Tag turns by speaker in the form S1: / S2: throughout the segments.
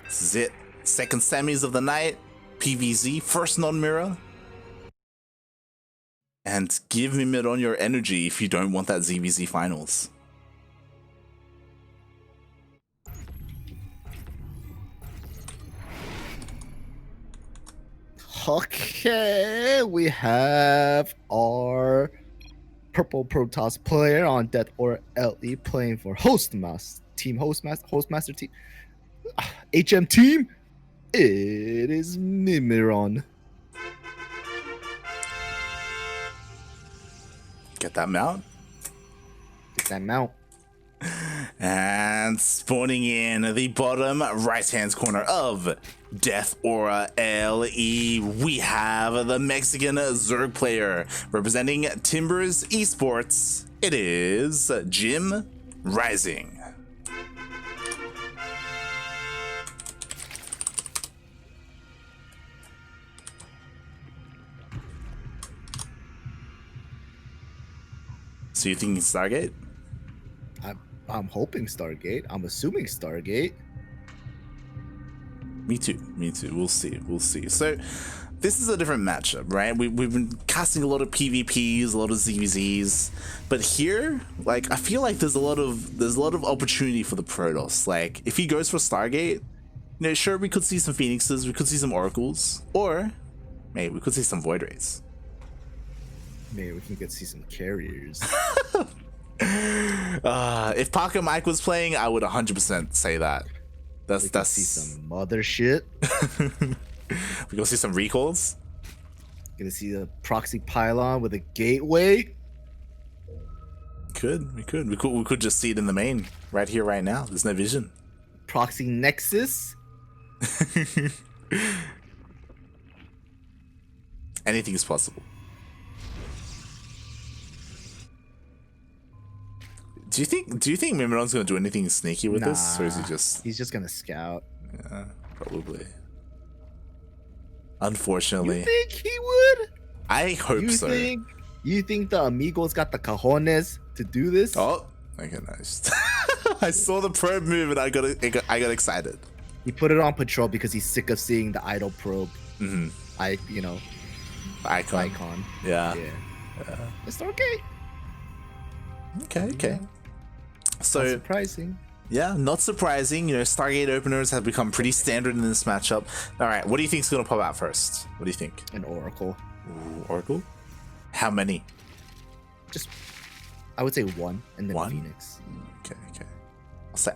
S1: This is it. Second semis of the night. PVZ, first non-mirror. And give Mimiron your energy if you don't want that ZvZ finals.
S2: Okay, we have our purple Protoss player on Death or LE playing for Hostmaster team. Hostmaster team. HM team. It is Mimiron.
S1: Get that mount.
S2: Get that mount.
S1: And spawning in the bottom right-hand corner of Death Aura LE, we have the Mexican Zerg player representing Timbers Esports. It is JimRising. So you think it's Stargate?
S2: I'm hoping Stargate. I'm assuming Stargate.
S1: Me too. We'll see. So this is a different matchup, right? We've been casting a lot of PvPs, a lot of ZvZs, but here, like, I feel like there's a lot of opportunity for the Protoss. Like, if he goes for Stargate, sure, we could see some Phoenixes, we could see some Oracles, or maybe we could see some Void Rays.
S2: Maybe we can get to see some carriers.
S1: If Parker Mike was playing, I would 100% say that. That's
S2: see some other shit.
S1: We gonna see some recalls.
S2: Gonna see the proxy pylon with a gateway.
S1: We could just see it in the main right here, right now. There's no vision.
S2: Proxy nexus.
S1: Anything is possible. Do you think Mimiron's gonna do anything sneaky with this, or is he just?
S2: He's just gonna scout.
S1: Yeah, probably. Unfortunately.
S2: You think he would?
S1: I hope so.
S2: You think the Amigos got the cojones to do this?
S1: Oh, okay, nice. I saw the probe move and I got excited.
S2: He put it on patrol because he's sick of seeing the idle probe.
S1: Mm-hmm. Icon. Yeah.
S2: It's okay.
S1: Okay. So
S2: not surprising.
S1: Yeah, not surprising. Stargate openers have become pretty standard in this matchup. All right, what do you think is going to pop out first? What do you think?
S2: An Oracle.
S1: Ooh, Oracle? How many?
S2: I would say one, and then
S1: one?
S2: Phoenix.
S1: Okay.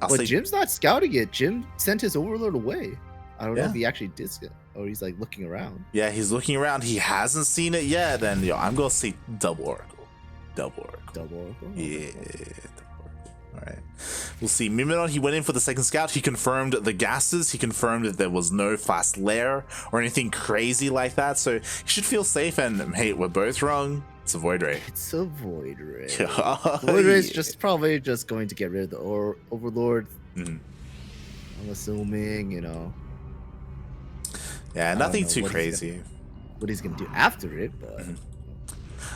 S2: I'll say Jim's not scouting it. Jim sent his Overlord away. I don't know if he actually did it, or he's like looking around.
S1: Yeah, he's looking around. He hasn't seen it yet, and I'm going to say double Oracle. Double Oracle? Yeah. All right, we'll see. Mimiron, he went in for the second scout. He confirmed the gases. He confirmed that there was no fast lair or anything crazy like that. So he should feel safe. And hey, we're both wrong. It's a Void Ray.
S2: It's a Void Ray. Void Ray is probably just going to get rid of the Overlord.
S1: Mm-hmm.
S2: I'm assuming,
S1: Yeah, nothing too crazy.
S2: What he's gonna do after it, but.
S1: Mm-hmm.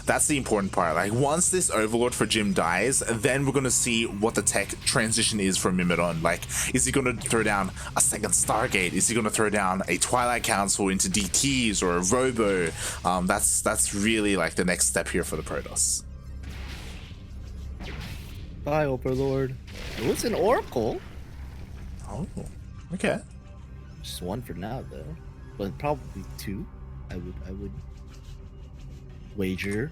S1: That's the important part. Like, once this Overlord for Jim dies, then we're gonna see what the tech transition is from Mimiron. Like, is he gonna throw down a second Stargate? Is he gonna throw down a Twilight Council into DTs or a Robo? That's really like the next step here for the Protoss.
S2: Bye, Overlord. It was an Oracle.
S1: Oh, okay.
S2: Just one for now, though, but probably two. I would wager.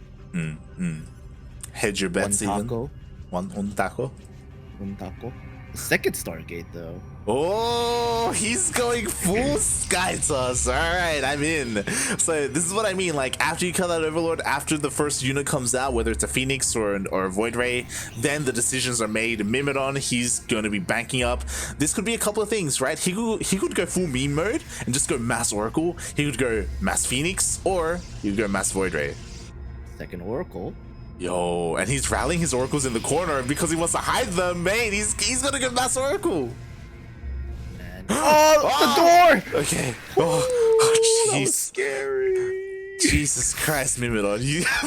S1: Hedge your bets.
S2: One taco.
S1: One taco.
S2: One taco. The second Stargate, though.
S1: Oh, he's going full Sky Toss. All right, I'm in. So this is what I mean. Like, after you kill that Overlord, after the first unit comes out, whether it's a Phoenix or a Void Ray, then the decisions are made. Mimiron, he's going to be banking up. This could be a couple of things, right? He could go full meme mode and just go mass Oracle. He could go mass Phoenix, or he could go mass Void Ray.
S2: Second Oracle.
S1: Yo, and he's rallying his Oracles in the corner because he wants to hide them, man. He's gonna go mass Oracle.
S2: Oh, the door!
S1: Okay. Oh, jeez.
S2: That was scary.
S1: Jesus Christ, Mimiron.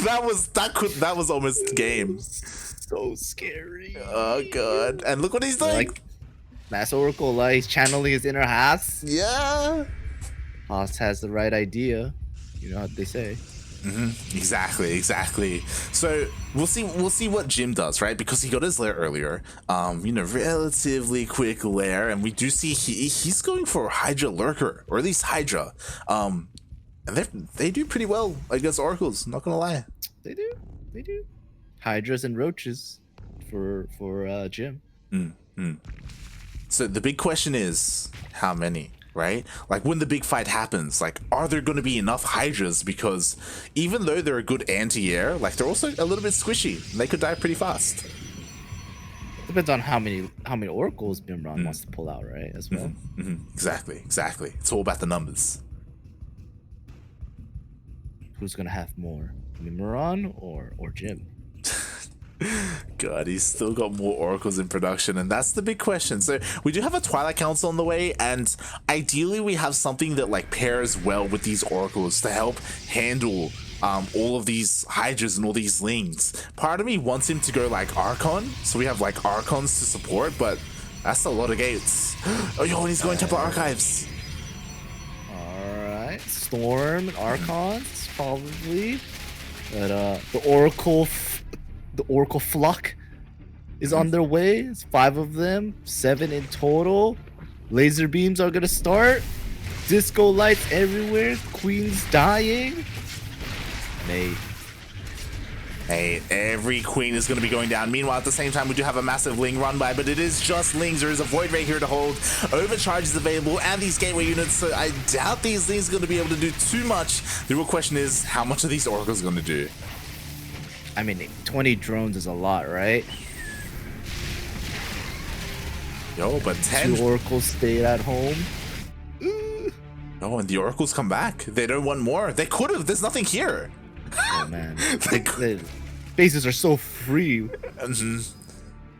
S1: That was almost game.
S2: So scary.
S1: Oh god. And look what he's doing.
S2: Mass Oracle, like he's channeling his inner Haas.
S1: Yeah.
S2: Haas has the right idea. You know what they say.
S1: Exactly. So we'll see what Jim does, right? Because he got his lair earlier, relatively quick lair, and we do see he's going for Hydra Lurker, or at least Hydra, and they do pretty well against Oracles. Not gonna lie,
S2: they do. Hydras and roaches for Jim.
S1: So the big question is how many? Right? Like when the big fight happens, like are there going to be enough Hydras? Because even though they're a good anti-air, like they're also a little bit squishy. They could die pretty fast.
S2: Depends on how many Oracles Mimron wants to pull out, right? As well.
S1: Exactly. It's all about the numbers.
S2: Who's gonna have more, Mimron or Jim?
S1: God, he's still got more Oracles in production, and that's the big question. So we do have a Twilight Council on the way, and ideally we have something that like pairs well with these Oracles to help handle all of these Hydras and all these Lings. Part of me wants him to go like Archon, so we have like Archons to support, but that's a lot of gates. Oh, yo, and he's going Temple Archives.
S2: Alright, Storm and Archons, probably. But the Oracle flock is on their way. It's 5 of them, 7 in total. Laser beams are gonna start. Disco lights everywhere. Queen's dying.
S1: Hey, every queen is going to be going down. Meanwhile, at the same time, we do have a massive Ling run by, but it is just Lings. There is a Void Ray here to hold. Overcharge is available, and these gateway units, so I doubt these Lings are going to be able to do too much. The real question is, how much are these Oracles going to do?
S2: I mean, 20 drones is a lot, right?
S1: Yo, but 10...
S2: 2 Oracles stayed at home.
S1: Oh, and the Oracles come back. They don't want more. They could have. There's nothing here.
S2: Oh, man. The bases are so free.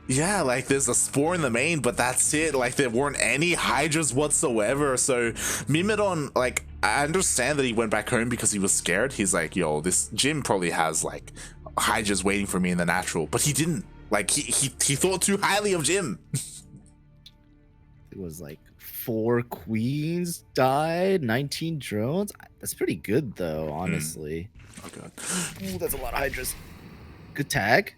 S1: Yeah, like there's a Spore in the main, but that's it. Like there weren't any Hydras whatsoever. So Mimron, like, I understand that he went back home because he was scared. He's like, yo, this Jim probably has like Hydras waiting for me in the natural, but he didn't. Like he thought too highly of Jim.
S2: It was like 4 queens died, 19 drones. That's pretty good though, honestly.
S1: Oh god.
S2: Ooh, that's a lot of Hydras. Good tag.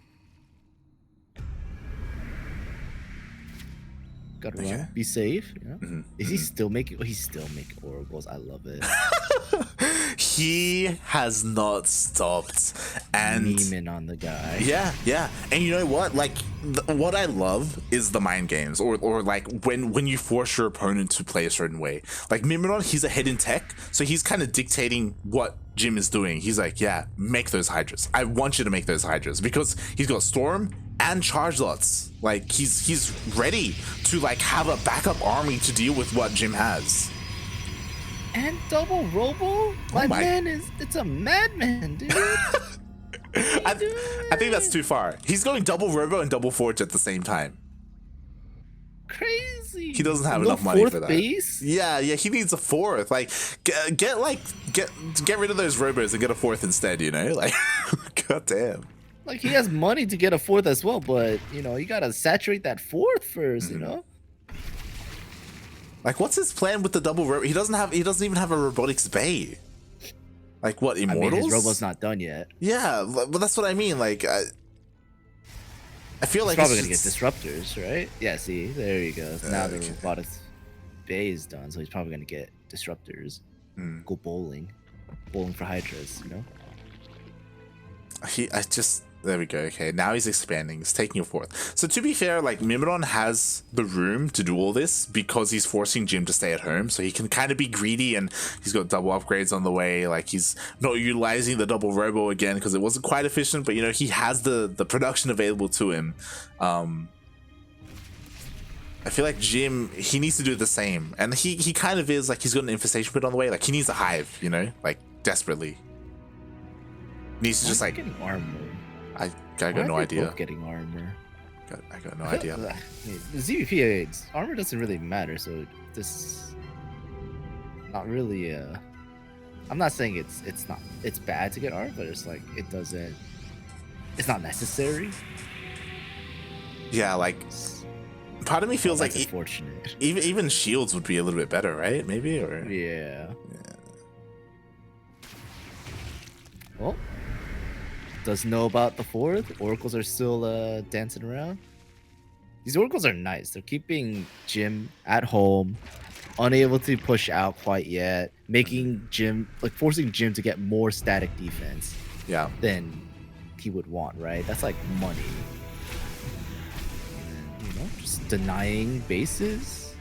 S2: Gotta run. Be safe. Yeah. Is he still making? Oh, he's still making Oracles. I love it.
S1: He has not stopped. And
S2: memeing on the guy.
S1: Yeah. And you know what? Like, what I love is the mind games, or like when you force your opponent to play a certain way. Like Mimron, he's ahead in tech, so he's kind of dictating what Jim is doing. He's like, yeah, make those Hydras. I want you to make those Hydras because he's got Storm and charge lots. Like he's ready to like have a backup army to deal with what Jim has.
S2: And double Robo? My man it's a madman, dude.
S1: I think that's too far. He's going double Robo and double Forge at the same time.
S2: Crazy.
S1: He doesn't have enough money for that.
S2: Base?
S1: Yeah, he needs a 4th. Like get rid of those Robos and get a 4th instead, you know? Like god damn.
S2: Like he has money to get a 4th as well, but you know, you gotta saturate that 4th first, you know?
S1: Like what's his plan with the double Robo? He doesn't even have a Robotics Bay. Like what, Immortals?
S2: I mean, his Robo's not done yet.
S1: Yeah, but that's what I mean. Like I feel like
S2: he's probably gonna get disruptors, right? Yeah, see, there you go. Now the Robotics Bay is done, so he's probably gonna get disruptors. Go bowling for Hydras, you know?
S1: There we go. Okay, now he's expanding. He's taking a 4th. So to be fair, like Mimron has the room to do all this because he's forcing Jim to stay at home, so he can kind of be greedy, and he's got double upgrades on the way. Like he's not utilizing the double Robo again because it wasn't quite efficient, but you know he has the production available to him. I feel like Jim, he needs to do the same, and he kind of is. Like he's got an infestation pit on the way. Like he needs a hive, you know, like desperately. Needs to just like
S2: getting armor.
S1: I got no idea.
S2: Getting armor.
S1: I got no idea.
S2: The ZvP armor doesn't really matter, so this not really. I'm not saying it's bad to get armor, but it's like it's not necessary.
S1: Yeah, like Part of me feels like
S2: unfortunate.
S1: even shields would be a little bit better, right? Maybe, or
S2: Yeah. Well, doesn't know about the fourth. Oracles are still dancing around. These oracles are nice. They're keeping Jim at home, unable to push out quite yet, making Jim, like, forcing Jim to get more static defense than he would want, right? That's like money. And, you know, just denying bases.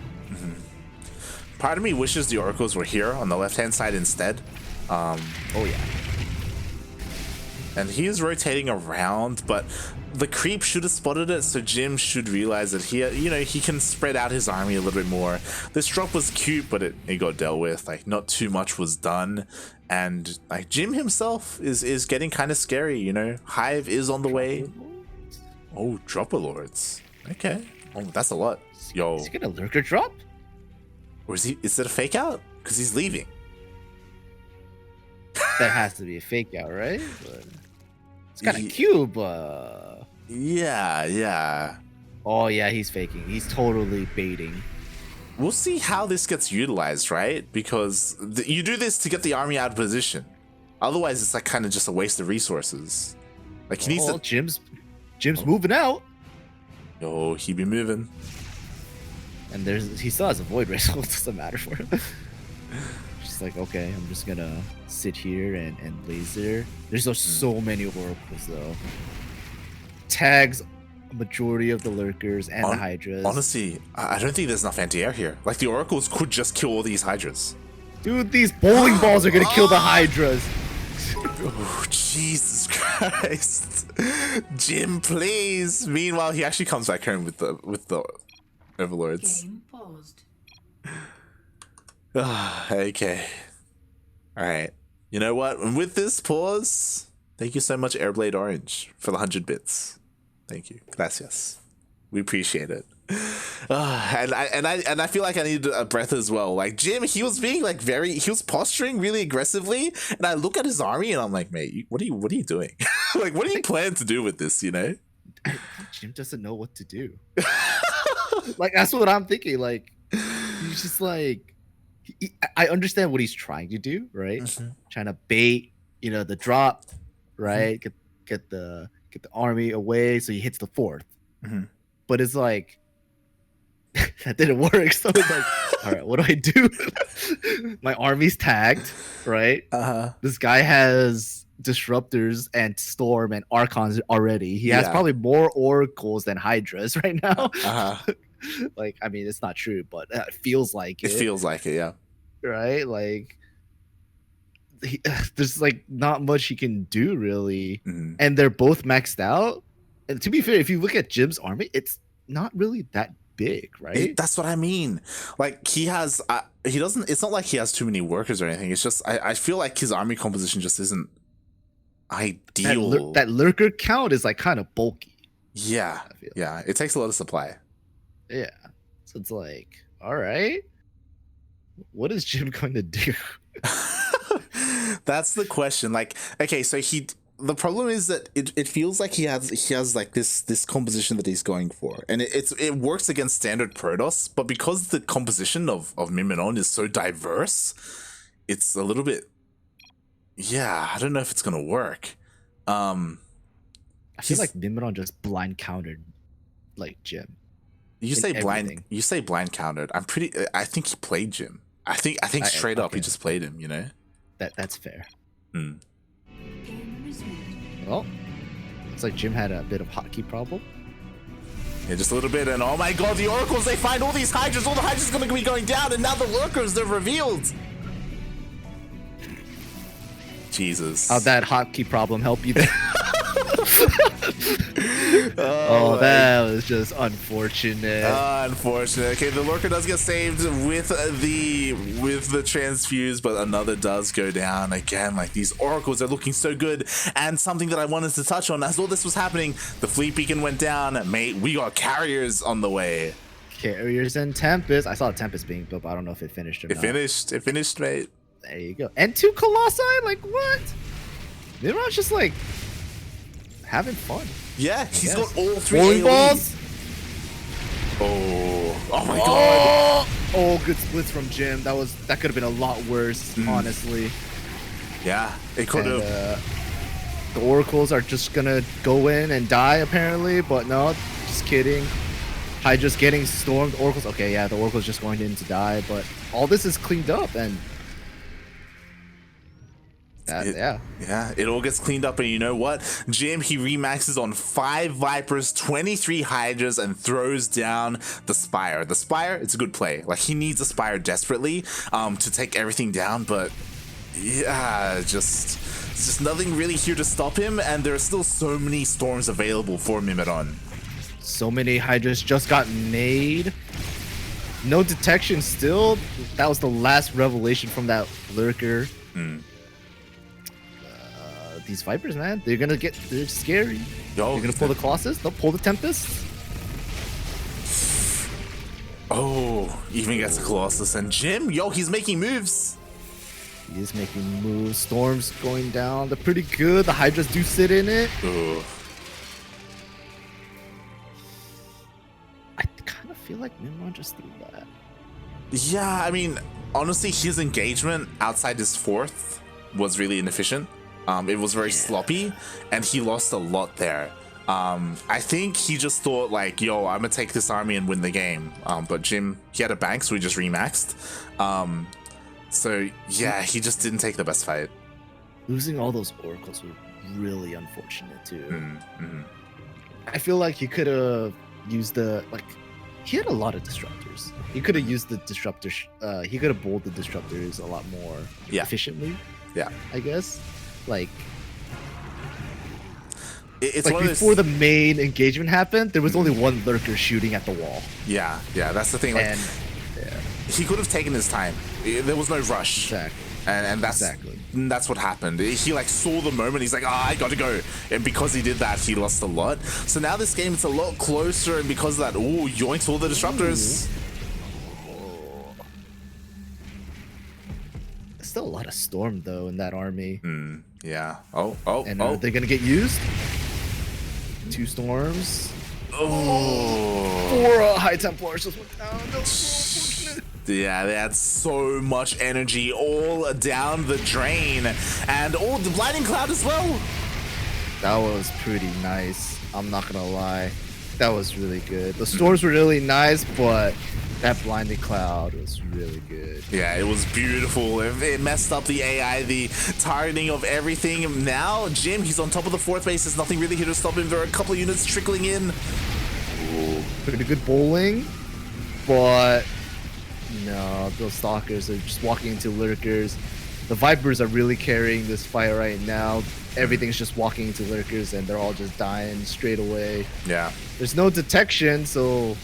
S1: Part of me wishes the oracles were here on the left-hand side instead.
S2: Oh yeah.
S1: And he is rotating around, but the creep should have spotted it, so Jim should realize that he can spread out his army a little bit more. This drop was cute, but it got dealt with. Like, not too much was done. And like Jim himself is getting kind of scary, you know. Hive is on the way. Oh, Dropper Lords. Okay. Oh, that's a lot. Yo.
S2: Is he gonna lurker drop?
S1: Or is it a fake out? Because he's leaving.
S2: That has to be a fake out, right? But it's kind of cube.
S1: Yeah.
S2: Oh yeah, he's faking. He's totally baiting.
S1: We'll see how this gets utilized, right? Because you do this to get the army out of position. Otherwise, it's like kind of just a waste of resources. Like he needs to.
S2: Jim's moving out.
S1: Yo, he be moving.
S2: And he still has a void ray, so it doesn't matter for him. Just like, okay, I'm just gonna sit here and laser. There's so many oracles though. Tags a majority of the lurkers and the hydras.
S1: Honestly, I don't think there's enough anti-air here. Like the oracles could just kill all these hydras.
S2: Dude, these bowling balls are gonna kill the hydras.
S1: Oh, Jesus Christ. Jim, please. Meanwhile, he actually comes back home with the overlords.
S3: Game paused.
S1: Okay. Alright. You know what? And with this pause, thank you so much, Airblade Orange, for the 100 bits. Thank you. Gracias. We appreciate it. And I feel like I need a breath as well. Like Jim, he was being like he was posturing really aggressively, and I look at his army and I'm like, mate, what are you doing? Like, what do you plan to do with this? You know,
S2: Jim doesn't know what to do. Like that's what I'm thinking. Like he's just like, I understand what he's trying to do, right? Trying to bait, the drop, right? Get the army away so he hits the fourth. But it's like that didn't work. So it's like, all right, what do I do? My army's tagged, right? This guy has disruptors and storm and archons already. He has probably more oracles than hydras right now. Like, I mean, it's not true, but it feels like it.
S1: It feels like it, yeah.
S2: Right? Like, there's like not much he can do really, and they're both maxed out. And to be fair, if you look at Jim's army, it's not really that big, right?
S1: That's what I mean. Like he has, he doesn't. It's not like he has too many workers or anything. It's just I feel like his army composition just isn't ideal.
S2: That lurker count is like kind of bulky.
S1: Yeah, yeah. It takes a lot of supply.
S2: Yeah, so it's like, all right, what is Jim going to do?
S1: That's the question. Like, okay, so the problem is that it feels like he has like this composition that he's going for, and it works against standard Protoss, but because the composition of Mimiron is so diverse, it's a little bit, I don't know if it's gonna work.
S2: I feel like Mimiron just blind countered like Jim.
S1: You say blind countered. I think he played Jim. I think straight up he just played him,
S2: That's fair. Well, looks like Jim had a bit of hotkey problem.
S1: Yeah, just a little bit, and oh my god, the oracles, they find all these hydras, all the hydras are gonna be going down, and now the lurkers, they're revealed. Jesus.
S2: How'd that hotkey problem help you there? Oh, that was just unfortunate.
S1: Unfortunate. Okay, the lurker does get saved with the transfuse, but another does go down again. Like, these oracles are looking so good. And something that I wanted to touch on as all this was happening, the fleet beacon went down. Mate, we got carriers on the way.
S2: Carriers and Tempest. I saw Tempest being built, but I don't know if it finished or not.
S1: It finished, mate.
S2: There you go. And 2 Colossi? Like, what? Miron's just like having fun.
S1: Yeah, he's got all 3
S2: bowling
S1: AoEs.
S2: balls.
S1: Oh my god.
S2: Oh, good splits from Jim. That could have been a lot worse, honestly.
S1: Yeah, it could
S2: And,
S1: have.
S2: the oracles are just gonna go in and die apparently, but no, just kidding. Hydra's getting stormed. Oracles, okay, yeah, the oracle's just going in to die, but all this is cleaned up and yeah,
S1: it all gets cleaned up, and you know what? Jim, he remaxes on 5 Vipers, 23 Hydras, and throws down the Spire. The Spire, it's a good play. Like, he needs a Spire desperately to take everything down, but yeah, there's just nothing really here to stop him, and there are still so many storms available for Mimiron.
S2: So many Hydras just got made. No detection still. That was the last revelation from that lurker. These Vipers, man, they're scary.
S1: Yo,
S2: they're gonna pull the Colossus, they'll pull the Tempest.
S1: Oh, even gets the Colossus, and Jim, yo, he's making moves.
S2: He is making moves. Storms going down. They're pretty good. The Hydras do sit in it.
S1: Ugh.
S2: I kind of feel like Mimiron just threw that.
S1: Yeah, I mean, honestly, his engagement outside his 4th was really inefficient. It was very sloppy, and he lost a lot there. I think he just thought like, yo, I'm gonna take this army and win the game. But Jim, he had a bank, so he just remaxed. So yeah, he just didn't take the best fight.
S2: Losing all those oracles were really unfortunate too. I feel like he could have used he had a lot of disruptors. He could have used the disruptors. He could have bowled the disruptors a lot more efficiently.
S1: Yeah,
S2: I guess. Like,
S1: it's
S2: like before the main engagement happened, there was only one lurker shooting at the wall.
S1: Yeah, that's the thing. Like,
S2: and
S1: he could have taken his time. There was no rush.
S2: Exactly.
S1: And that's what happened. He like saw the moment. He's like, I gotta go. And because he did that, he lost a lot. So now this game, it's a lot closer. And because of that, yoinks all the disruptors.
S2: Still a lot of storm though in that army.
S1: Yeah.
S2: And they're gonna get used. 2 storms. 4 High Templars just went down. That was so unfortunate.
S1: Yeah, they had so much energy all down the drain, and the blinding cloud as well.
S2: That was pretty nice. I'm not gonna lie. That was really good. The storms were really nice, but that blinding cloud was really good.
S1: Yeah, it was beautiful. It messed up the AI, the targeting of everything. Now, Jim, he's on top of the 4th base. There's nothing really here to stop him. There are a couple of units trickling in.
S2: Pretty good bowling, but no, those stalkers are just walking into lurkers. The Vipers are really carrying this fight right now. Everything's just walking into lurkers, and they're all just dying straight away.
S1: Yeah.
S2: There's no detection, so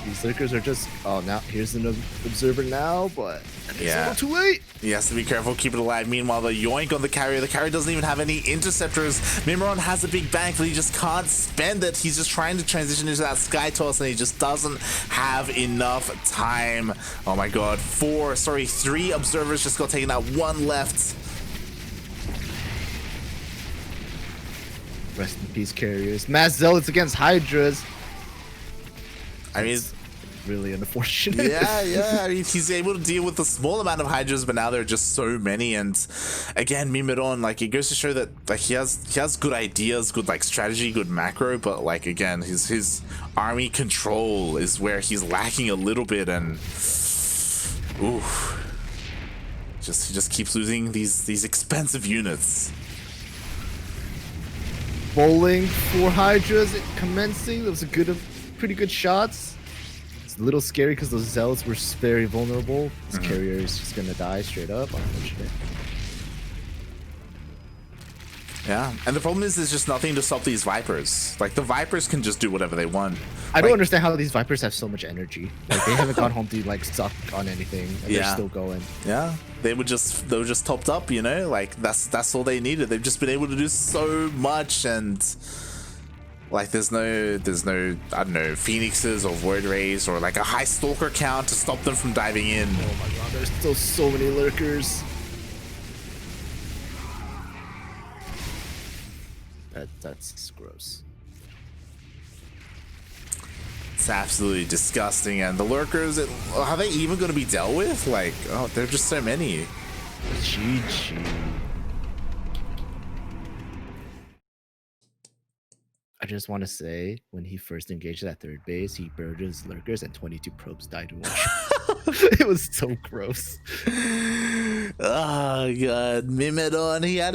S2: these lurkers are just... Oh, now here's an observer now, but it's a little too late.
S1: He has to be careful, keep it alive. Meanwhile, the yoink on the carrier doesn't even have any interceptors. Mimiron has a big bank, but he just can't spend it. He's just trying to transition into that sky toss, and he just doesn't have enough time. Oh my god, 3 observers just got taken out, 1 left.
S2: Rest in peace, carriers. Mass Zealots against Hydras.
S1: I mean,
S2: really unfortunate.
S1: Yeah. I mean, he's able to deal with a small amount of Hydras, but now there are just so many. And again, Mimiron, like, it goes to show that like he has good ideas, good like strategy, good macro, but like again, his army control is where he's lacking a little bit, and he just keeps losing these expensive units.
S2: Bowling for Hydras commencing. That was pretty good shots. It's a little scary because those Zealots were very vulnerable. This carrier is just gonna die straight up, unfortunately.
S1: Yeah, and the problem is there's just nothing to stop these Vipers. Like, the Vipers can just do whatever they want.
S2: I don't understand how these Vipers have so much energy. Like, they haven't gone home to like suck on anything, and they're still going.
S1: Yeah, they were just topped up, you know. Like, that's all they needed. They've just been able to do so much, and like there's no I don't know, Phoenixes or Void Rays or like a high Stalker count to stop them from diving in.
S2: Oh my god, there's still so many lurkers. That's gross.
S1: It's absolutely disgusting. And the lurkers, are they even going to be dealt with? Like, oh, there are just so many.
S2: GG. I just want to say, when he first engaged at third base, he burned his lurkers and 22 probes died in one shot. It was so gross.
S1: Oh god, Mimidon, he had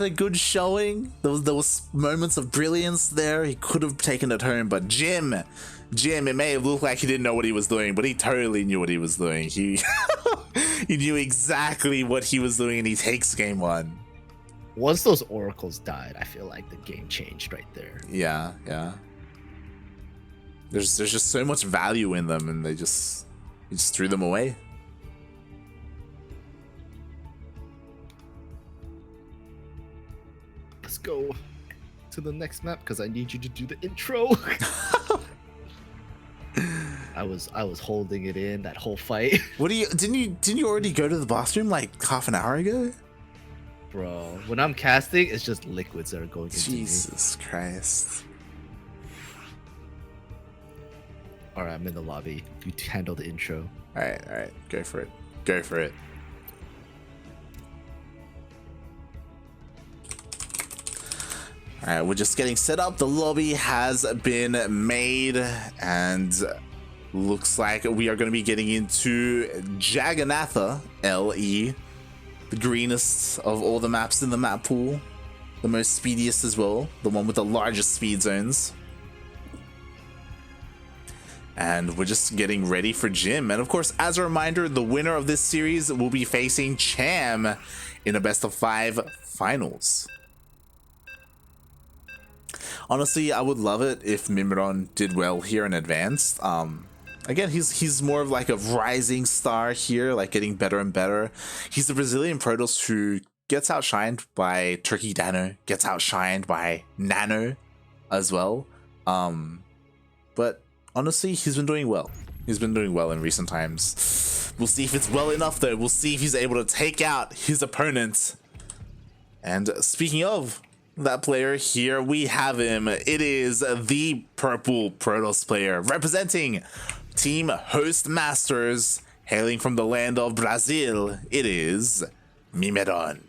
S1: a good showing. There was moments of brilliance there. He could have taken it home, but Jim, it may have looked like he didn't know what he was doing, but he totally knew what he was doing. He he knew exactly what he was doing, and he takes game one.
S2: Once those oracles died, I feel like the game changed right there.
S1: Yeah. There's just so much value in them, and he just threw them away.
S2: Let's go to the next map because I need you to do the intro. I was holding it in that whole fight.
S1: What do you didn't you already go to the bathroom like half an hour ago?
S2: Bro, when I'm casting, it's just liquids that are going into me.
S1: Jesus Christ.
S2: All right, I'm in the lobby. You handle the intro.
S1: All right, go for it. All right, we're just getting set up. The lobby has been made, and looks like we are going to be getting into Jagannatha LE, the greenest of all the maps in the map pool, the most speediest as well, the one with the largest speed zones. And we're just getting ready for Jim. And of course, as a reminder, the winner of this series will be facing Cham in a best of 5 finals. Honestly, I would love it if Mimiron did well here in advanced. Again, he's more of like a rising star here, like getting better and better. He's the Brazilian Protoss who gets outshined by Turkey Dano, gets outshined by Nano as well. But honestly, he's been doing well. He's been doing well in recent times. We'll see if it's well enough though. We'll see if he's able to take out his opponent. And speaking of that player, here we have him. It is the purple Protoss player representing Team Host Masters, hailing from the land of Brazil. It is Mimiron.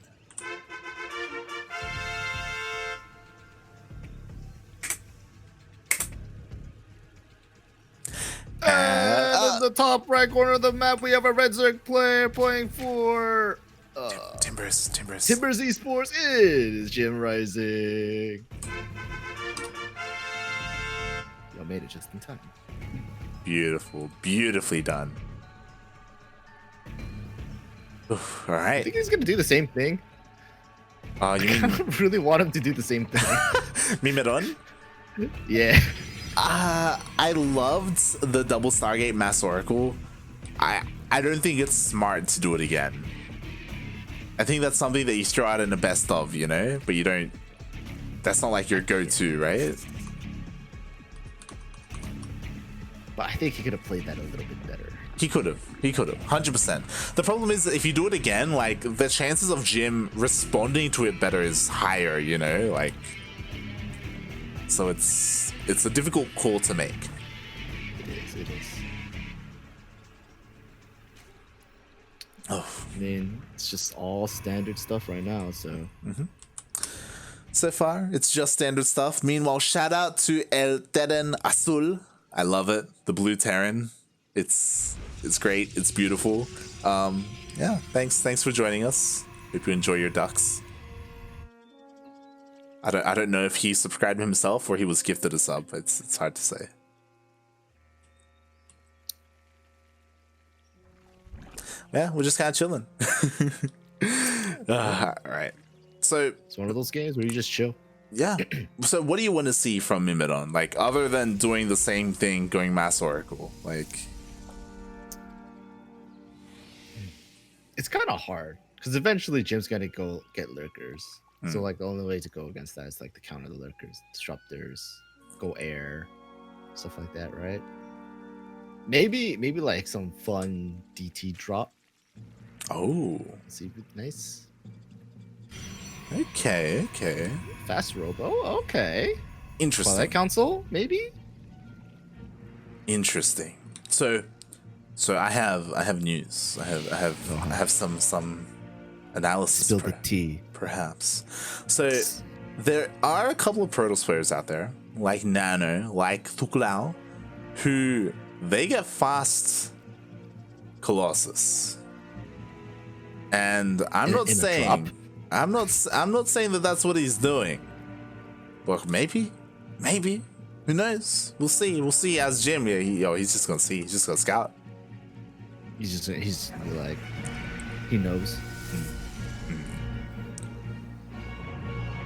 S2: And in the top right corner of the map, we have a Red Zerg player playing for
S1: Timbers
S2: Esports. It is JimRising. Y'all made it just in time.
S1: Beautifully done. Oof, all right.
S2: I think he's gonna do the same thing.
S1: You
S2: I
S1: mean
S2: don't really want him to do the same thing.
S1: Mimiron?
S2: Yeah.
S1: I loved the double Stargate Mass Oracle. I don't think it's smart to do it again. I think that's something that you throw out in the best of, you know, but you don't. That's not like your go-to, right?
S2: But I think he could have played that a little bit better.
S1: He could have, 100%. The problem is that if you do it again, like the chances of Jim responding to it better is higher, you know, like. So it's a difficult call to make.
S2: It is.
S1: Oh.
S2: I mean, it's just all standard stuff right now, so.
S1: So far, it's just standard stuff. Meanwhile, shout out to El Terren Azul. I love it. The blue Terran. It's great. It's beautiful. Yeah, thanks for joining us. Hope you enjoy your ducks. I don't know if he subscribed himself or he was gifted a sub. It's hard to say. Yeah, we're just kind of chilling. All right. So
S2: it's one of those games where you just chill.
S1: Yeah. So what do you want to see from Mimiron? Like, other than doing the same thing, going Mass Oracle? Like,
S2: it's kind of hard because eventually Jim's gonna go get lurkers. So like the only way to go against that is like to counter the lurkers, disruptors, go air, stuff like that, right? Maybe like some fun DT drop.
S1: Oh,
S2: see, nice.
S1: Okay.
S2: Fast robo. Okay.
S1: Interesting.
S2: Twilight Council, maybe.
S1: Interesting. So I have news. I have some analysis.
S2: Spill the tea.
S1: Perhaps. So there are a couple of Protoss players out there, like Nano, like Tukulao, who they get fast Colossus. And I'm not saying that that's what he's doing. But maybe. Who knows? We'll see as Jim. Yeah, he's just gonna see. He's just gonna scout.
S2: He's like, he knows.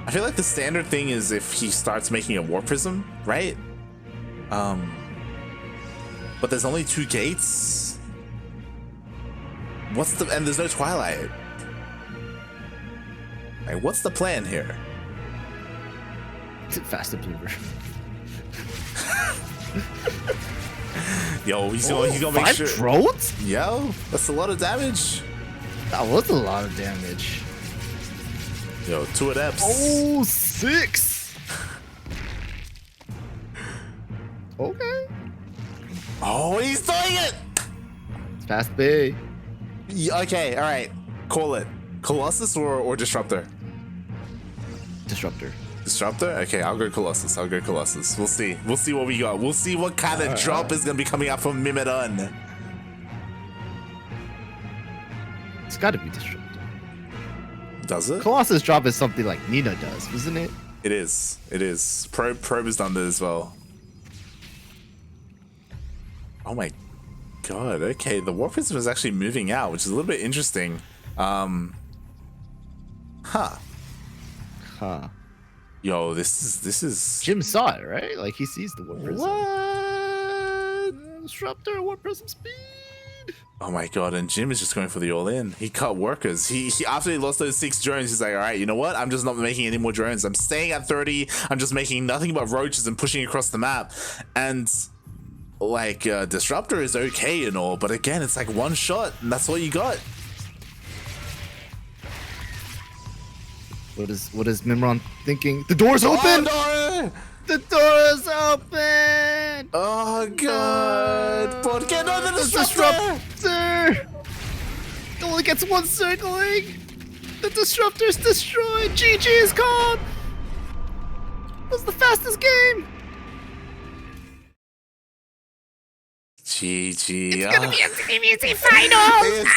S1: I feel like the standard thing is if he starts making a War Prism, right? But there's only 2 gates. And there's no Twilight. Like, what's the plan here?
S2: Fast Observer.
S1: Yo, he's gonna make
S2: 5
S1: sure.
S2: drones?
S1: Yo, that's a lot of damage.
S2: That was a lot of damage.
S1: Yo, 2 adepts.
S2: Oh, 6. Okay.
S1: Oh, he's doing it.
S2: It's Fast Bay.
S1: Yeah, okay, all right. Call it. Colossus or Disruptor?
S2: Disruptor.
S1: Disruptor? Okay, I'll go Colossus. We'll see. We'll see what we got. We'll see what kind of drop is gonna be coming out from Mimidon.
S2: It's gotta be Disruptor.
S1: Does it?
S2: Colossus drop is something like Nina does, isn't it?
S1: It is. Probe has done that as well. Oh my god, okay. The War Prism is actually moving out, which is a little bit interesting. Huh. Yo, this is
S2: Jim saw it, right? Like he sees the War Prism.
S1: what?
S2: Disruptor, War Prism speed.
S1: Oh my god, and Jim is just going for the all-in. He cut workers. He after he lost those 6 drones, he's like, all right, you know what? I'm just not making any more drones. I'm staying at 30. I'm just making nothing but roaches and pushing across the map. And like Disruptor is okay and all, but again, it's like 1 shot, and that's all you got.
S2: What is Mimron thinking? The door's open!
S1: Oh, no!
S2: The door is open!
S1: Oh god! ¿Por qué no the Disruptor?
S2: Disruptor! It only gets 1 circling! The Disruptor's destroyed! GG is called! That's the fastest game!
S1: GG.
S3: It's gonna be a ZvP finals!
S1: It's a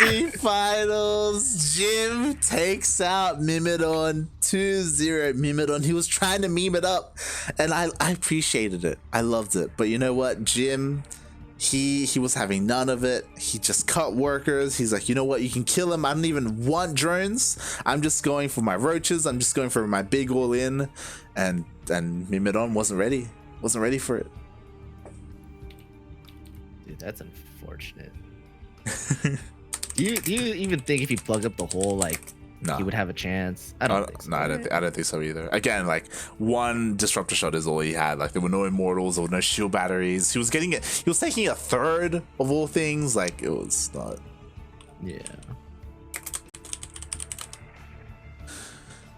S1: ZvP finals. Jim takes out Mimidon 2-0. Mimidon, he was trying to meme it up, and I appreciated it. I loved it. But you know what? Jim, he was having none of it. He just cut workers. He's like, you know what? You can kill him. I don't even want drones. I'm just going for my roaches. I'm just going for my big all-in. And Mimidon wasn't ready. Wasn't ready for it.
S2: Dude, that's unfortunate. Do you even think if he plugged up the hole, like, he would have a chance? I don't think so.
S1: No, I don't think so either. Again, like, 1 disruptor shot is all he had. Like, there were no immortals, there were no shield batteries. He was taking a 1/3 of all things. Like, it was not.
S2: Yeah.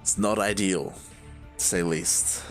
S1: It's not ideal, to say least.